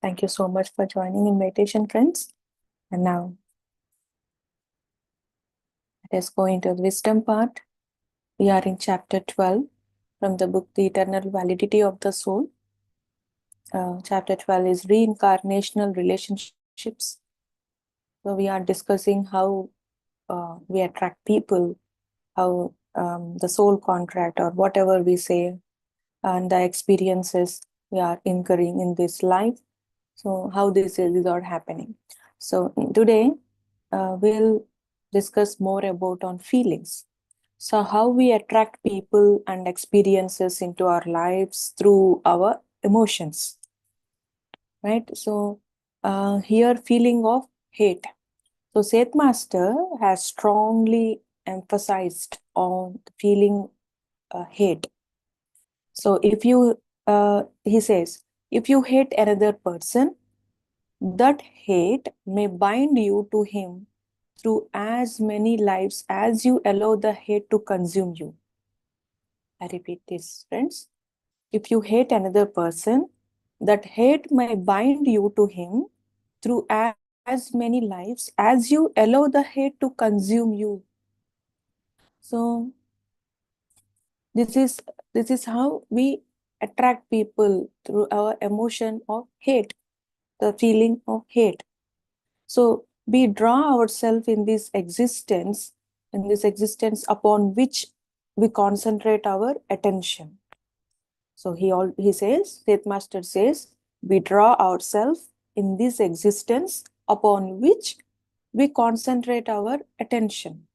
Thank you so much for joining in meditation, friends. And now let us go into the wisdom part. We are in chapter 12 from the book The Eternal Validity of the Soul. Chapter 12 is Reincarnational Relationships. So we are discussing how we attract people, how the soul contract or whatever we say, and the experiences we are incurring in this life. So how these are happening. So today we'll discuss more about on feelings. So how we attract people and experiences into our lives through our emotions, right? So here feeling of hate. So Seth Master has strongly emphasized on the feeling hate. So if you, he says, if you hate another person, that hate may bind you to him through as many lives as you allow the hate to consume you. I repeat this, friends. If you hate another person, that hate may bind you to him through as many lives as you allow the hate to consume you. So this is how we attract people through our emotion of hate, the feeling of hate. So we draw ourselves in this existence upon which we concentrate our attention. So he says, Seth Master says, we draw ourselves in this existence upon which we concentrate our attention.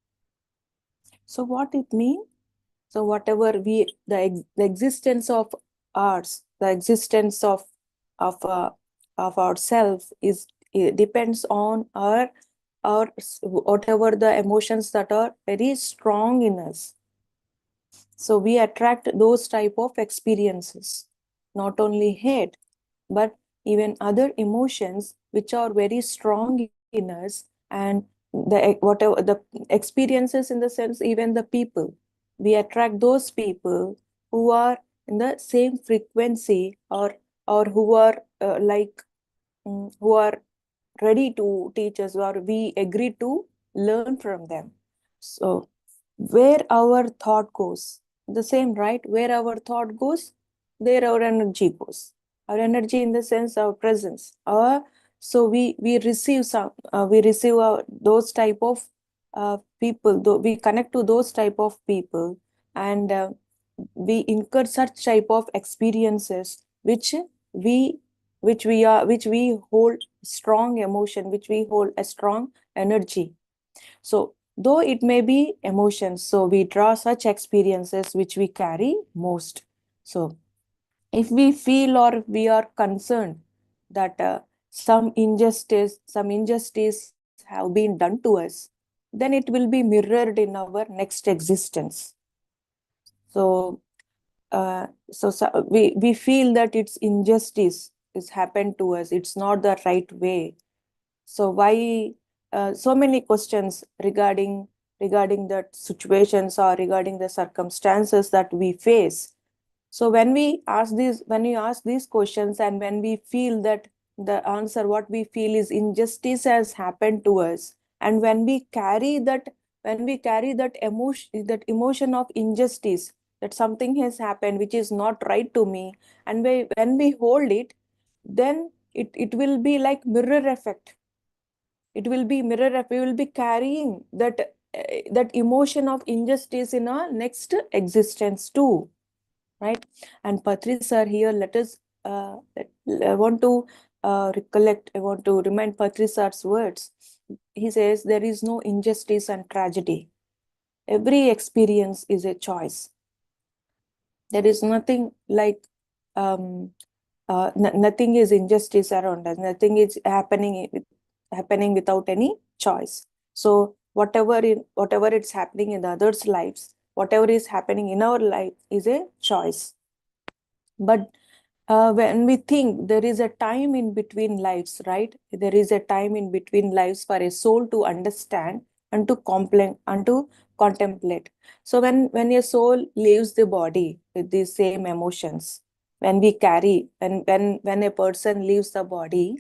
So what it means? So whatever the existence of ours, the existence of ourself it depends on our whatever the emotions that are very strong in us. So we attract those type of experiences, not only hate, but even other emotions which are very strong in us, and whatever the experiences, in the sense, even the people, we attract those people who are in the same frequency, or who are who are ready to teach us, or we agree to learn from them. So where our thought goes, the same, right? Where our thought goes, there our energy goes. Our energy, in the sense, our presence. So we receive those type of people. We connect to those type of people, and we incur such type of experiences which we hold strong emotion, which we hold a strong energy. So though it may be emotions, so we draw such experiences which we carry most. So if we feel or if we are concerned that some injustice have been done to us, then it will be mirrored in our next existence. So we feel that it's injustice is happened to us, it's not the right way. So why so many questions regarding the situations or regarding the circumstances that we face. So when we ask these questions, and when we feel that the answer, what we feel is injustice has happened to us, and when we carry that emotion of injustice, that something has happened which is not right to me, and when we hold it, then it will be like mirror effect. It will be mirror effect. We will be carrying that emotion of injustice in our next existence too, right? And Patri sir here, let us I want to I want to remind Patri sir's words. He says there is no injustice and tragedy. Every experience is a choice. There is nothing like nothing is injustice around us. Nothing is happening without any choice. So whatever it's happening in the others' lives, whatever is happening in our life is a choice. But when we think there is a time in between lives, right? There is a time in between lives for a soul to understand and to contemplate. So when a soul leaves the body with these same emotions, when we carry, when a person leaves the body,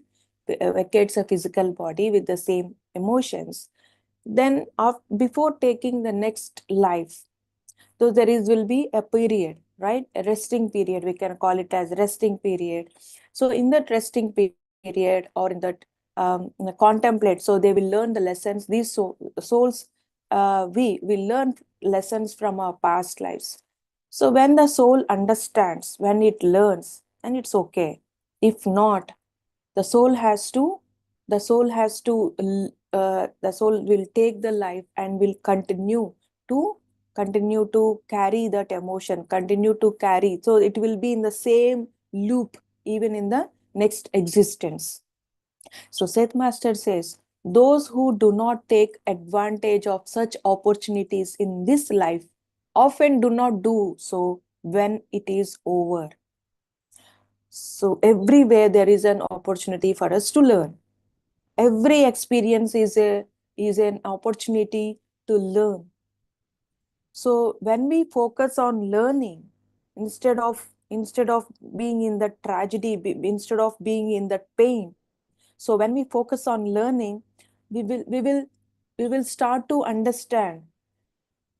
vacates a physical body with the same emotions, then before taking the next life, so there will be a period, right? A resting period. We can call it as resting period. So in that resting period, or in that in the contemplate, so they will learn the lessons. These souls, we will learn lessons from our past lives. So when the soul understands, when it learns, and it's okay. If not, the soul has to, the soul will take the life and will to continue to carry that emotion, continue to carry. So it will be in the same loop even in the next existence. So Seth Master says, those who do not take advantage of such opportunities in this life often do not do so when it is over. So everywhere there is an opportunity for us to learn. Every experience is an opportunity to learn. So when we focus on learning, instead of being in the tragedy, instead of being in the pain, so when we focus on learning, we will start to understand.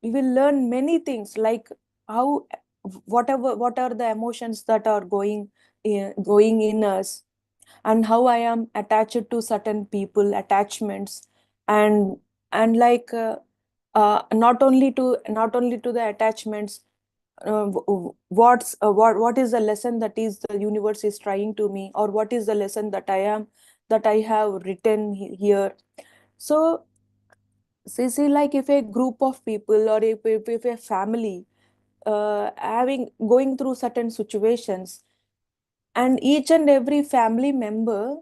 We will learn many things, like how, what are the emotions that are going in us, and how I am attached to certain people, attachments, and like not only to the attachments, what is the lesson that is the universe is trying to me, or what is the lesson that I have written here. So see, like if a group of people, or if a family having going through certain situations, and each and every family member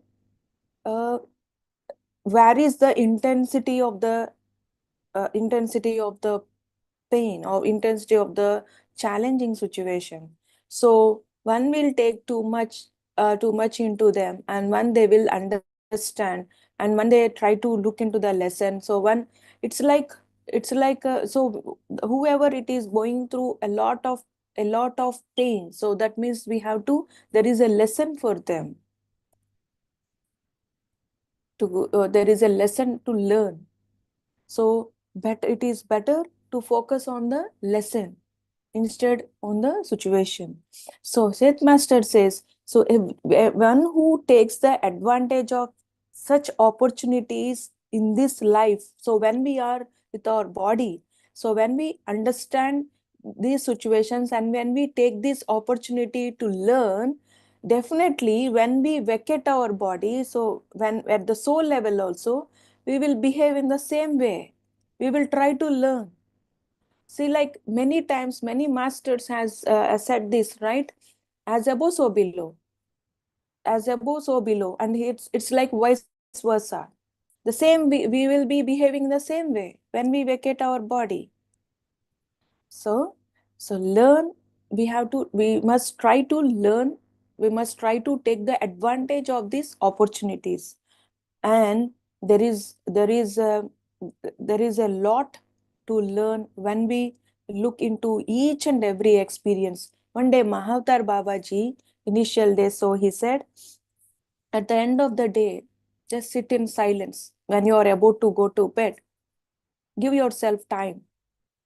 uh, varies the intensity of the pain, or intensity of the challenging situation. So one will take too much into them, and one they will understand, and when they try to look into the lesson, so one, it's like so whoever it is going through a lot of pain, so that means we have to, there is a lesson for them to there is a lesson to learn. So it is better to focus on the lesson instead on the situation. So Seth Master says, so if one who takes the advantage of such opportunities in this life, so when we are with our body, so when we understand these situations and when we take this opportunity to learn, definitely when we vacate our body, so when at the soul level also, we will behave in the same way. We will try to learn. See, like many times, many masters has said this, right? As above, so below. As above, so below. And it's like vice versa. The same, we will be behaving the same way when we vacate our body. So learn, we must try to learn, we must try to take the advantage of these opportunities. And there is a lot to learn when we look into each and every experience. One day Mahavtar Babaji, initial day, so he said, at the end of the day, just sit in silence when you are about to go to bed. Give yourself time,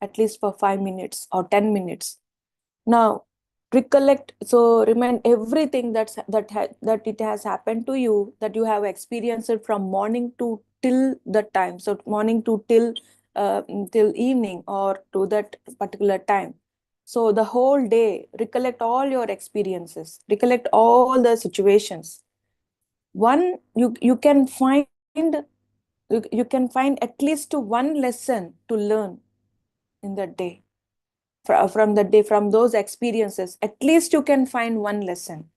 at least for 5 minutes or 10 minutes. Now, recollect, so remind everything that it has happened to you, that you have experienced it from morning to till the time. So morning to till evening, or to that particular time. So the whole day, recollect all your experiences, recollect all the situations. One, you can find you can find at least one lesson to learn in that day, from the day, from those experiences. At least you can find one lesson.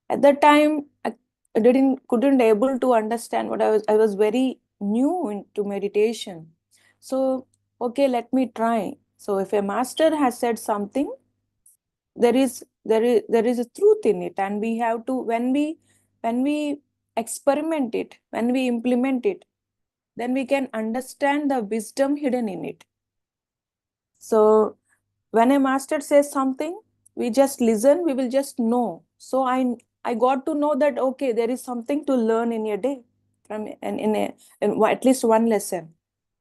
At that time, I couldn't able to understand what I was very new into meditation. So okay, let me try. So if a master has said something, there is a truth in it, and we have to, when we experiment it, when we implement it, then we can understand the wisdom hidden in it. So when a master says something, we just listen, we will just know. So I got to know that okay, there is something to learn in a day from in at least one lesson.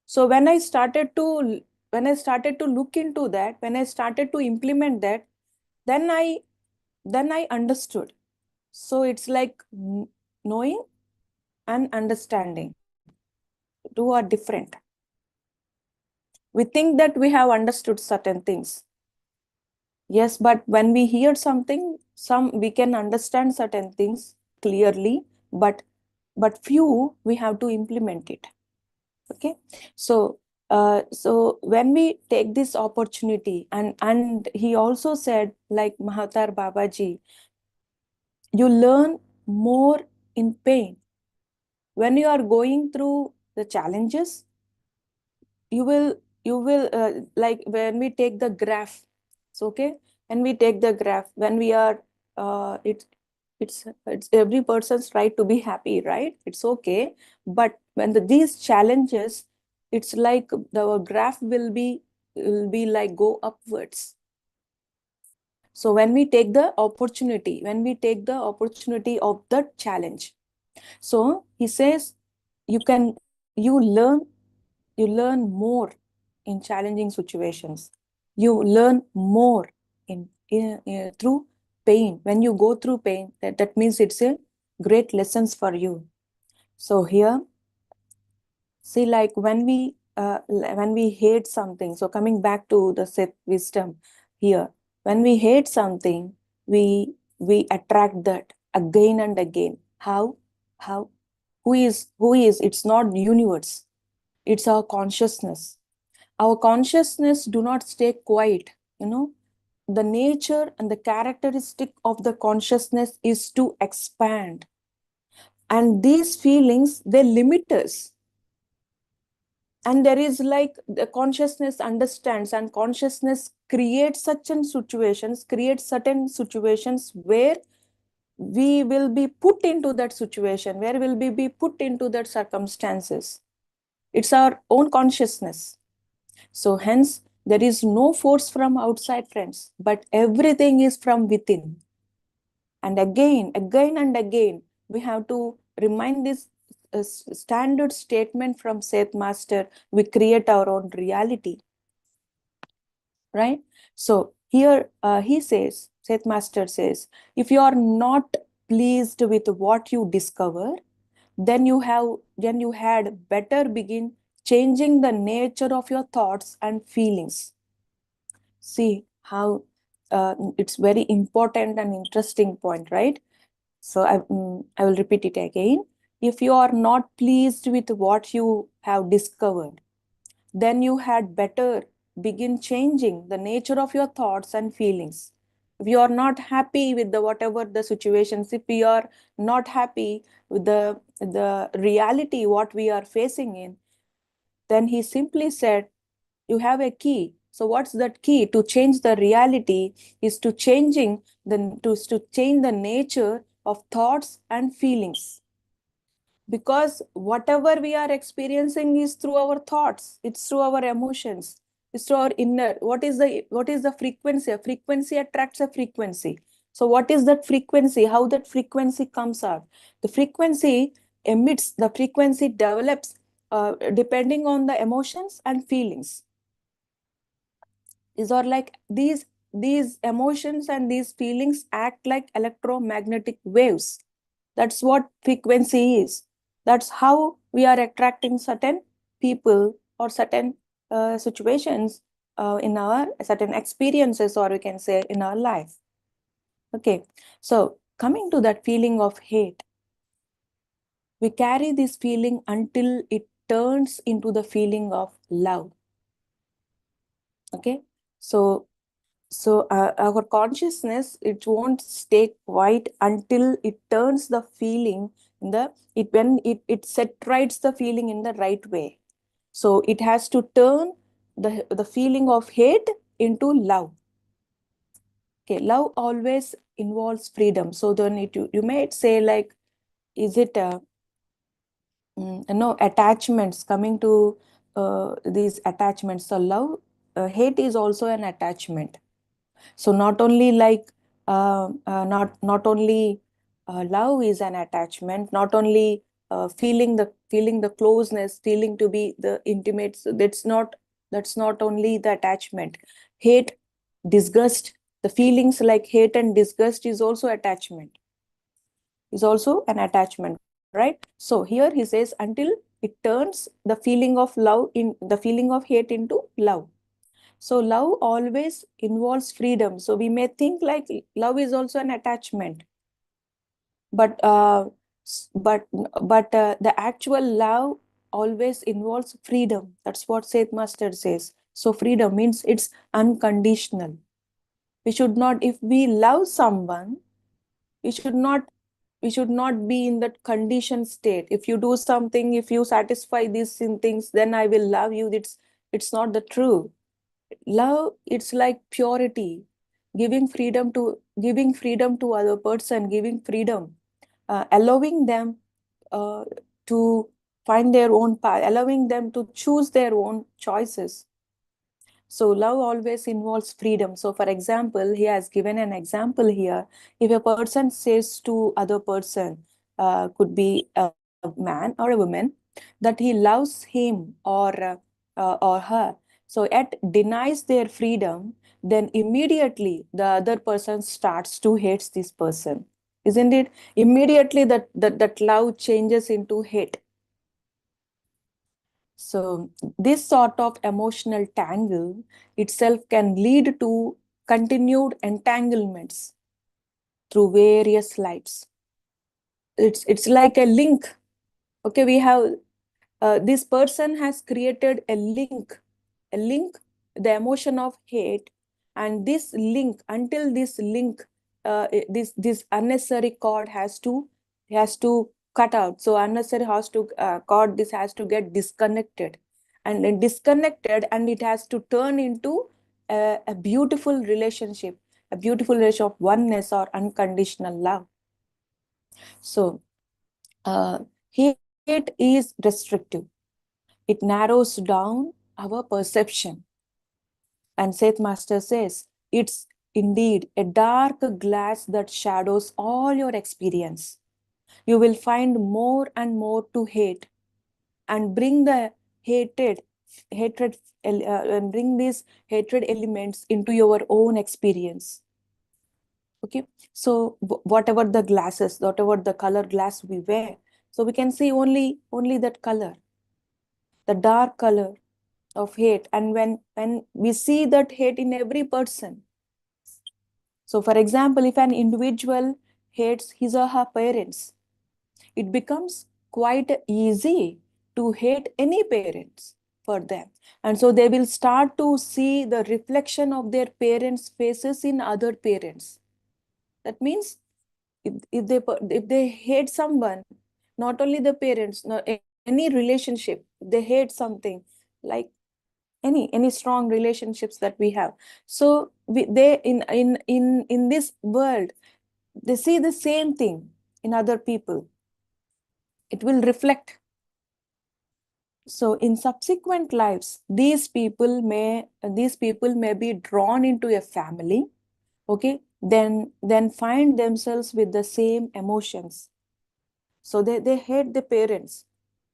So when I started to look into that, when I started to implement that, then I understood. So it's like knowing and understanding, two are different. We think that we have understood certain things. Yes, but when we hear something, we can understand certain things clearly, but few we have to implement it. Okay, so so when we take this opportunity, and he also said, like Mahatar Babaji, you learn more in pain. When you are going through the challenges, you will like when we take the graph, it's okay, when we take the graph, when we are it's every person's right to be happy, right? It's okay. But when these challenges, it's like the graph will be like go upwards. So when we take the opportunity, of the challenge, so he says you learn more in challenging situations. You learn more through pain. When you go through pain, that means it's a great lessons for you. So here, see, like when we hate something, so coming back to the Seth wisdom here, when we hate something, we attract that again and again. How who is it's not universe, it's our consciousness. Our consciousness do not stay quiet, you know. The nature and the characteristic of the consciousness is to expand, and these feelings, they limit us. And there is like the consciousness understands, and consciousness creates certain situations where we will be put into that situation, where will be put into that circumstances. It's our own consciousness. So hence, there is no force from outside, friends, but everything is from within. And again and again, we have to remind this standard statement from Seth Master, we create our own reality, right? So here he says, Seth Master says, if you are not pleased with what you discover, then you had better begin changing the nature of your thoughts and feelings. See how it's very important and interesting point, right? So I will repeat it again. If you are not pleased with what you have discovered, then you had better begin changing the nature of your thoughts and feelings. If you are not happy with the whatever the situations, if we are not happy with the reality what we are facing in, then he simply said, you have a key. So what's that key? To change the reality is to change the nature of thoughts and feelings. Because whatever we are experiencing is through our thoughts, it's through our emotions, it's through our inner. What is the frequency? A frequency attracts a frequency. So what is that frequency? How that frequency comes out? The frequency emits, the frequency develops depending on the emotions and feelings. These are like these emotions and these feelings act like electromagnetic waves. That's what frequency is. That's how we are attracting certain people or certain situations in our certain experiences, or we can say in our life. Okay, so coming to that feeling of hate, we carry this feeling until it turns into the feeling of love. Okay, so our consciousness, it won't stay quiet until it turns the feeling in the it when it set rights the feeling in the right way. So it has to turn the feeling of hate into love. Okay, love always involves freedom. So then you may say, like, is it no attachments, coming to these attachments. So love, hate is also an attachment. So not only like not only love is an attachment, not only feeling the closeness, feeling to be the intimate. So that's not only the attachment. Hate, disgust, the feelings like hate and disgust is also attachment. Is also an attachment, right? So here he says until it turns the feeling of love in the feeling of hate into love. So love always involves freedom. So we may think like love is also an attachment, but the actual love always involves freedom. That's what Seth Master says. So freedom means it's unconditional. We should not, if we love someone, we should not be in that conditioned state. If you do something, if you satisfy these things, then I will love you. It's not the true love. It's like purity, giving freedom to other person, giving freedom, allowing them uh, to find their own path, allowing them to choose their own choices. So love always involves freedom. So for example, he has given an example here. If a person says to other person, could be a man or a woman, that he loves him or her, so yet denies their freedom, then immediately the other person starts to hate this person, isn't it? Immediately that love changes into hate. So this sort of emotional tangle itself can lead to continued entanglements through various lives. It's like a link. Okay, we have this person has created a link, the emotion of hate, and this link, until this link, this unnecessary cord has to cut out. So unnecessary has to cord, this has to get disconnected, and then disconnected, and it has to turn into a beautiful relationship, a beautiful relationship of oneness or unconditional love. So uh, hate is restrictive. It narrows down our perception. And Seth Master says, it's indeed a dark glass that shadows all your experience. You will find more and more to hate, and bring the hated, hatred, and bring these hatred elements into your own experience. Okay, so whatever the glasses, whatever the color glass we wear, so we can see only that color, the dark color of hate. And when we see that hate in every person, so for example, if an individual hates his or her parents, it becomes quite easy to hate any parents for them. And so they will start to see the reflection of their parents' faces in other parents. That means if they hate someone, not only the parents, not any relationship, they hate something, like any strong relationships that we have. So they in this world, they see the same thing in other people. It will reflect. So in subsequent lives, these people may be drawn into a family, okay, then find themselves with the same emotions. So they hate the parents.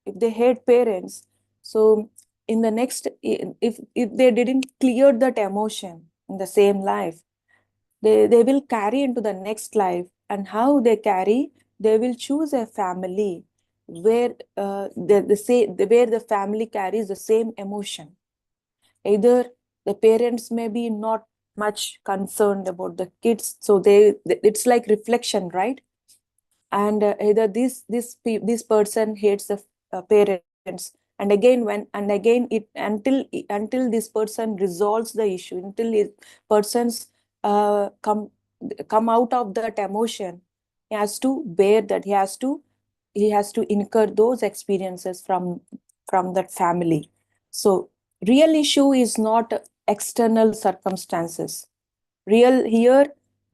If they hate parents, so in the next, if they didn't clear that emotion in the same life, they will carry into the next life. And how they carry, they will choose a family where where the family carries the same emotion. Either the parents may be not much concerned about the kids, so it's like reflection, right? And either this person hates the parents, and again it until this person resolves the issue, until persons come out of that emotion, he has to bear that, he has to incur those experiences from that family. So real issue is not external circumstances. Real here,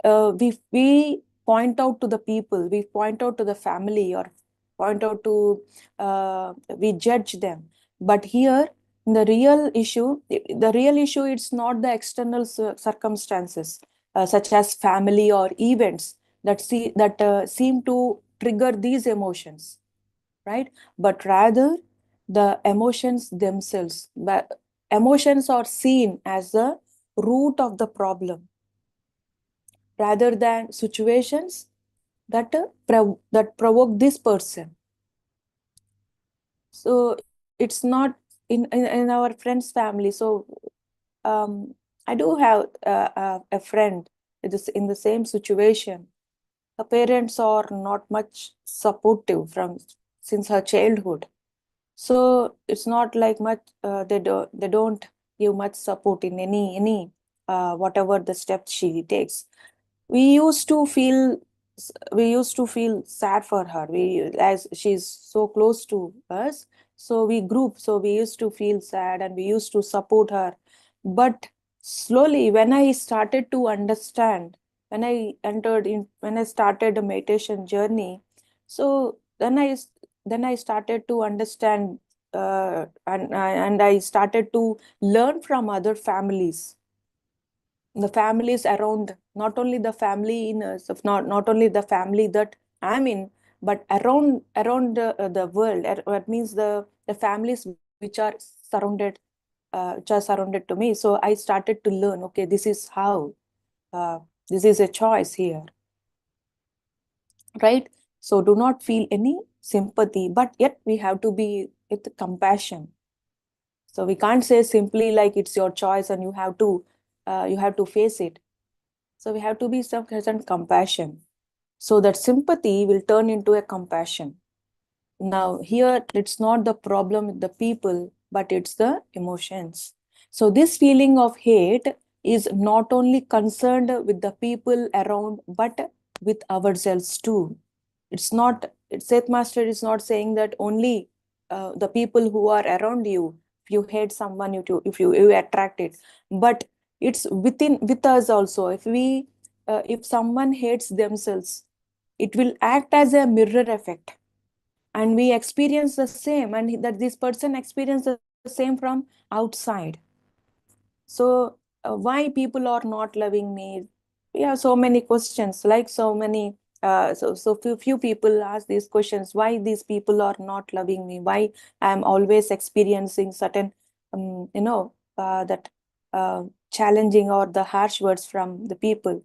we point out to the people, we point out to the family, or point out to we judge them. But here The real issue, it's not the external circumstances, such as family or events that seem to trigger these emotions, right? But rather the emotions themselves. But emotions are seen as the root of the problem rather than situations that provoke this person. So it's not in our friend's family. So um, I do have a friend in the same situation. Her parents are not much supportive from since her childhood. So it's not like much. They don't give much support in any whatever the steps she takes. we used to feel we used to feel sad for her, we as she's so close to us, so we used to feel sad and we used to support her. But slowly, when I started to understand, when I started a meditation journey, so then I started to understand, and I started to learn from other families, the families around, not only the family in us, not only the family that I'm in, but around the world. That means the families which are surrounded to me. So I started to learn, okay, this is how, uh, this is a choice here, right? So do not feel any sympathy, but yet we have to be with compassion. So we can't say simply like it's your choice and you have to face it. So we have to be some present compassion, so that sympathy will turn into a compassion. Now, here it's not the problem with the people, but it's the emotions. So this feeling of hate is not only concerned with the people around, but with ourselves too. It's not, Seth Master is not saying that only the people who are around you, if you hate someone, if you attract it, but it's with us also. If someone hates themselves, it will act as a mirror effect, and we experience the same, and that this person experience the same from outside. So why people are not loving me? We have so many questions, like so many few people ask these questions, why these people are not loving me, why I'm always experiencing certain that challenging or the harsh words from the people.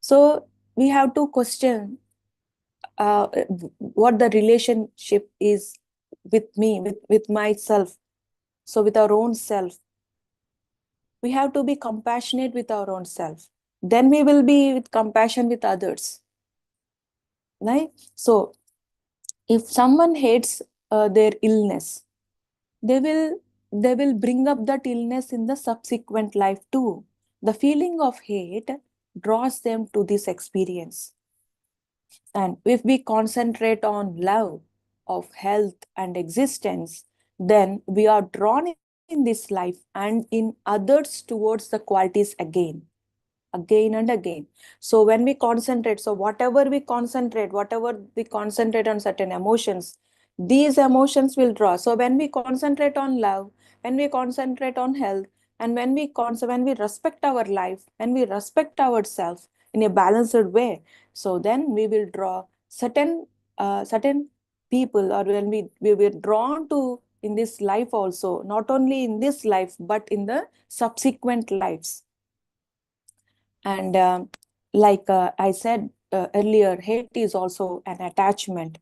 So we have to question what the relationship is with me, with myself. So with our own self, we have to be compassionate with our own self. Then we will be with compassion with others, right? So if someone hates their illness, they will they will bring up that illness in the subsequent life too. The feeling of hate draws them to this experience. And if we concentrate on love of health and existence, then we are drawn in this life and in others towards the qualities again and again. So when we concentrate, so whatever we concentrate on certain emotions, these emotions will draw. So when we concentrate on love, when we concentrate on health, and when we respect our life, when we respect ourselves in a balanced way, so then we will draw certain people, or when we were drawn to in this life also, not only in this life but in the subsequent lives. And like I said earlier, hate is also an attachment.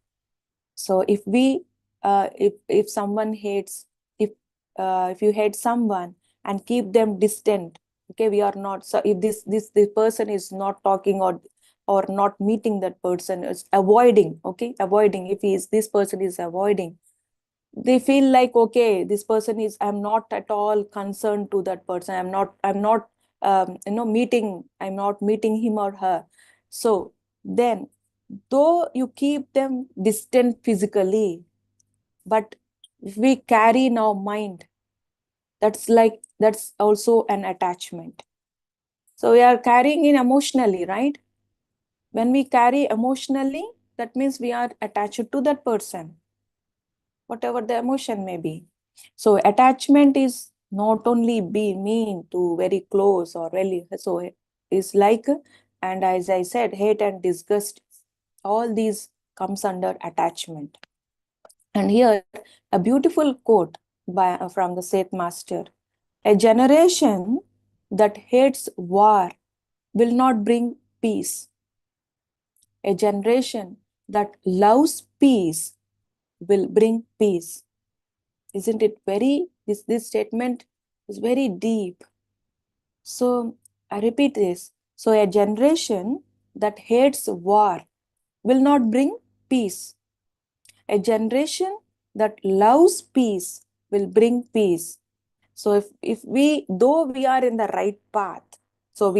So if someone hates, if you hate someone and keep them distant, okay, we are not. So if this person is not talking, or not meeting that person, is avoiding, okay, avoiding. If this person is avoiding, they feel like, okay, this person is, I'm not at all concerned to that person, I'm not I'm not meeting him or her. So then, though you keep them distant physically, but if we carry in our mind, that's also an attachment. So we are carrying in emotionally, right? When we carry emotionally, that means we are attached to that person, whatever the emotion may be. So attachment is not only be mean to very close or really, so is like, and as I said, hate and disgust, all these comes under attachment. And here a beautiful quote from the Seth master: a generation that hates war will not bring peace. A generation that loves peace will bring peace. Isn't it very, this statement is very deep. So I repeat this. So a generation that hates war will not bring peace. A generation that loves peace will bring peace. So if we, though we are in the right path, so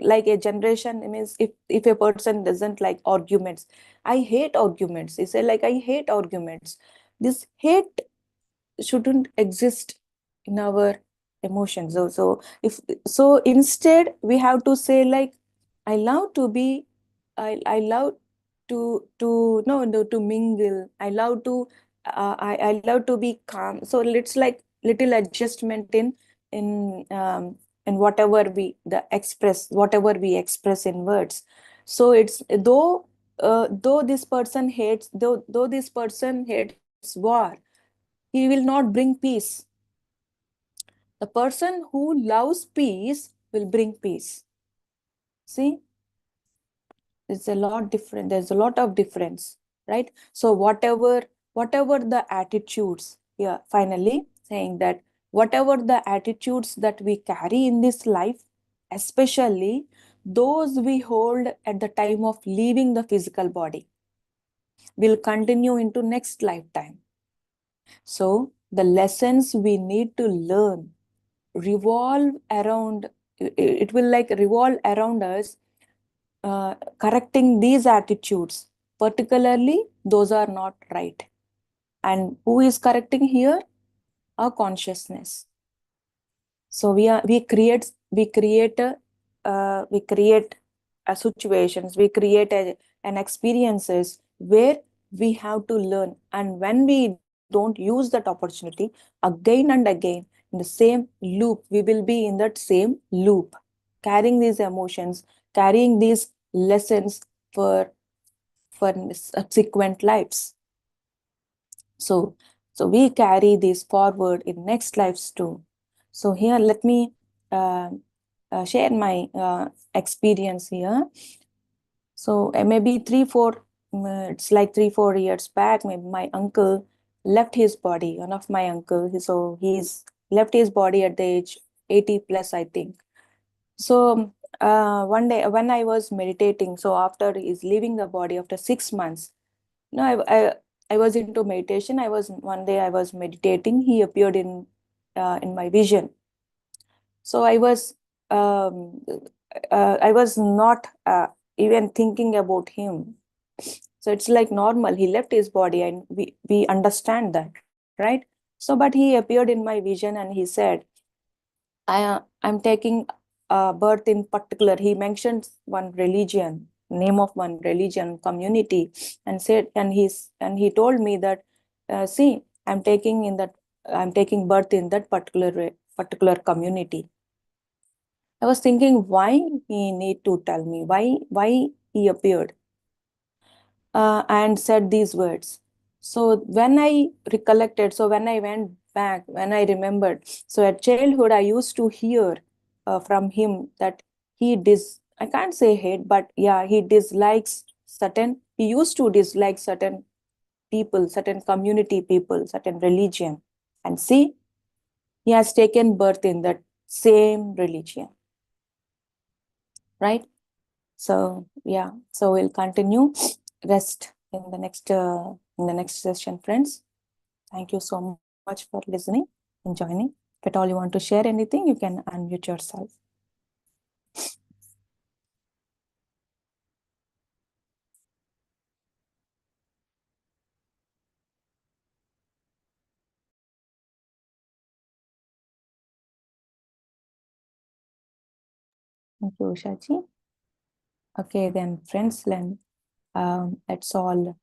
like a generation means, if a person doesn't like arguments, I hate arguments. He say like, I hate arguments. This hate shouldn't exist in our emotions. So instead we have to say like, I love to be, I love to no to mingle. I love to I love to be calm. So it's like little adjustment in whatever we the express, whatever we express in words. So it's though this person hates, though this person hates war, he will not bring peace. The person who loves peace will bring peace. See, it's a lot different. There's a lot of difference, right? So whatever the attitudes, yeah, finally saying that whatever the attitudes that we carry in this life, especially those we hold at the time of leaving the physical body, will continue into next lifetime. So the lessons we need to learn revolve around, it will like revolve around us, correcting these attitudes, particularly those are not right. And who is correcting here? Our consciousness. So we create situations, we create an experiences where we have to learn. And when we don't use that opportunity, again and again in the same loop, we will be in that same loop, carrying these emotions, carrying these lessons for subsequent lives. So we carry this forward in next lives too. So here, let me share my experience here. So maybe it's like 3-4 years back, maybe my uncle left his body, one of my uncle. So he's left his body at the age 80 plus, I think. So one day when I was meditating, so after he's leaving the body after 6 months, no, I was into meditation. One day I was meditating. He appeared in my vision. So I was not even thinking about him. So it's like normal. He left his body, and we understand that, right? So, but he appeared in my vision, and he said, I'm taking birth in particular. He mentioned one religion, name of one religion community, and said, and he told me that, see, I'm taking birth in that particular community. I was thinking, why he need to tell me, why he appeared and said these words. So when I recollected, so when I went back, when I remembered, so at childhood I used to hear from him that I can't say hate, but yeah, he used to dislike certain people, certain community people, certain religion. And see, he has taken birth in that same religion, right? So yeah, so we'll continue rest in the next session, friends. Thank you so much for listening and joining. If at all you want to share anything, you can unmute yourself. Thank you, Ushaji. Okay, then friends, let's all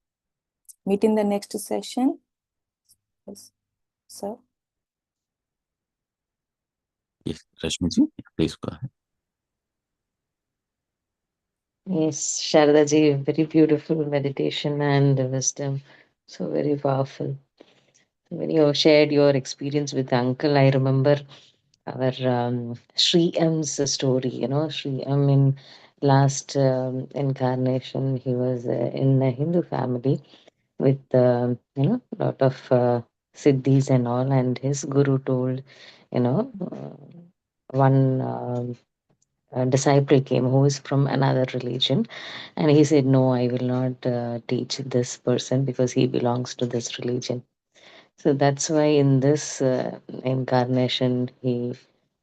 meet in the next session. Yes, sir. Yes, Rashmiji, please go ahead. Yes, Sharadaji, very beautiful meditation and wisdom. So very powerful. When you shared your experience with uncle, I remember our Sri M's story. You know, Sri M in last incarnation, he was in a Hindu family with lot of siddhis and all, and his guru told, you know, one disciple came who is from another religion, and he said, "No, I will not teach this person because he belongs to this religion." So that's why in this incarnation, he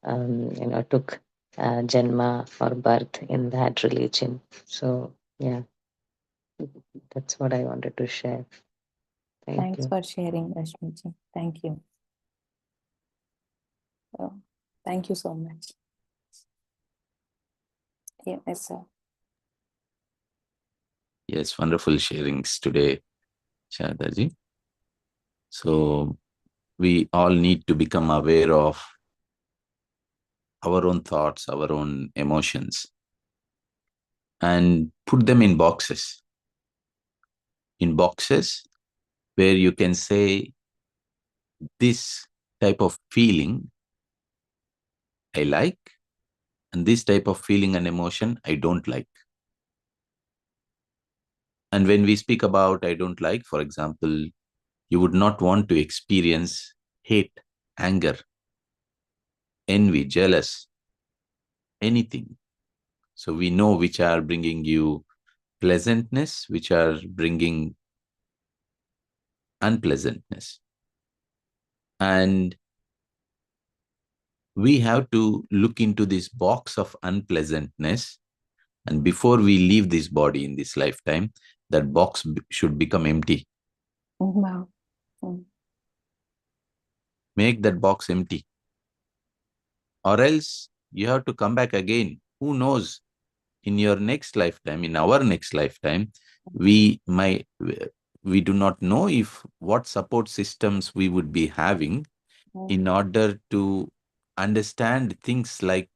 took Janma or birth in that religion. So yeah, that's what I wanted to share. Thank Thanks you. for sharing, Rashmiji. Thank you. Uh, Thank you so much. Yeah, yes, sir. Yes, wonderful sharings today, Shardaji. So we all need to become aware of our own thoughts, our own emotions, and put them in boxes. In boxes where you can say, this type of feeling I like, and this type of feeling and emotion I don't like. And when we speak about I don't like, for example, you would not want to experience hate, anger, envy, jealous, anything. So we know which are bringing you pleasantness, which are bringing unpleasantness. And we have to look into this box of unpleasantness. And before we leave this body in this lifetime, that box should become empty. Wow. Mm, Make that box empty. Or else you have to come back again. Who knows? In your next lifetime, in our next lifetime, we might, we do not know if what support systems we would be having mm, in order to understand things like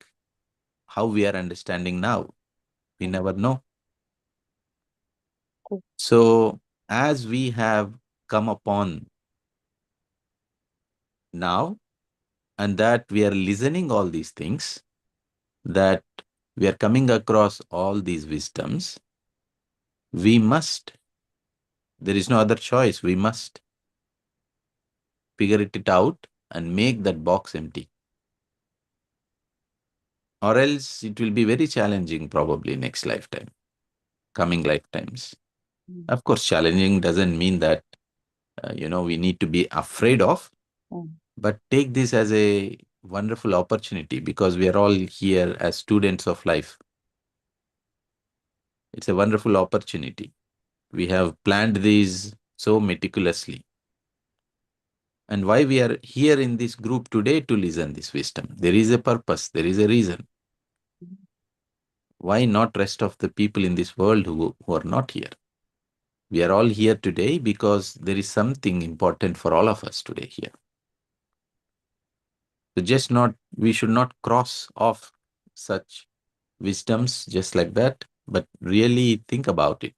how we are understanding now. We mm, never know. cool. So as we have come upon now, and that we are listening all these things, that we are coming across all these wisdoms, we must, there is no other choice, we must figure it out and make that box empty. Or else it will be very challenging probably next lifetime, coming lifetimes. Mm, Of course, challenging doesn't mean that, we need to be afraid of, mm, but take this as a wonderful opportunity because we are all here as students of life. It's a wonderful opportunity. We have planned these so meticulously. And why we are here in this group today to listen this wisdom? There is a purpose, there is a reason. mm, Why not rest of the people in this world who are not here? We are all here today because there is something important for all of us today here. So just not, we should not cross off such wisdoms just like that, but really think about it,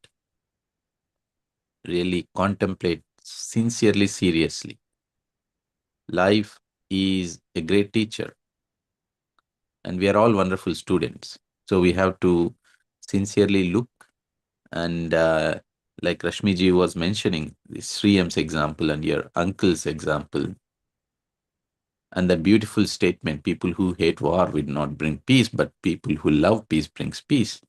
really contemplate sincerely, seriously. Life is a great teacher, and we are all wonderful students. So we have to sincerely look and, like Rashmiji was mentioning, the Sri M's example and your uncle's example, and that beautiful statement, people who hate war will not bring peace, but people who love peace brings peace.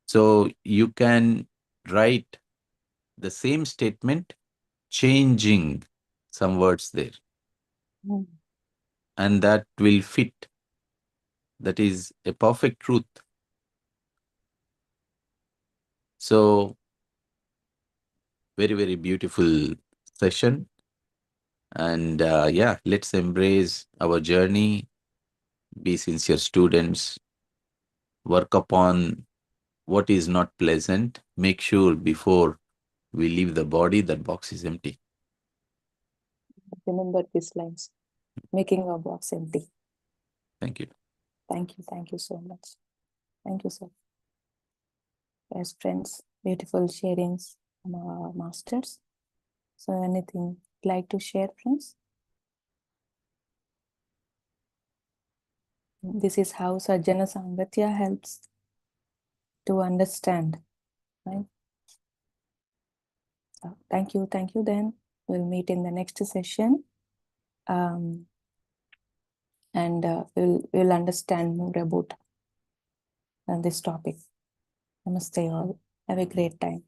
So you can write the same statement, changing some words there, mm. and that will fit. That is a perfect truth. So very, very beautiful session. And yeah, let's embrace our journey, be sincere students, work upon what is not pleasant, make sure before we leave the body that box is empty. Remember these lines. making our box empty. Thank you. Thank you. Thank you so much. Thank you, sir. Yes, friends, beautiful sharings from our masters. So anything you'd like to share, friends? This is how Sajjana Sangatya helps to understand, right? Thank you. Thank you. Then we'll meet in the next session. And we'll understand more about this topic. Namaste all. Have a great time.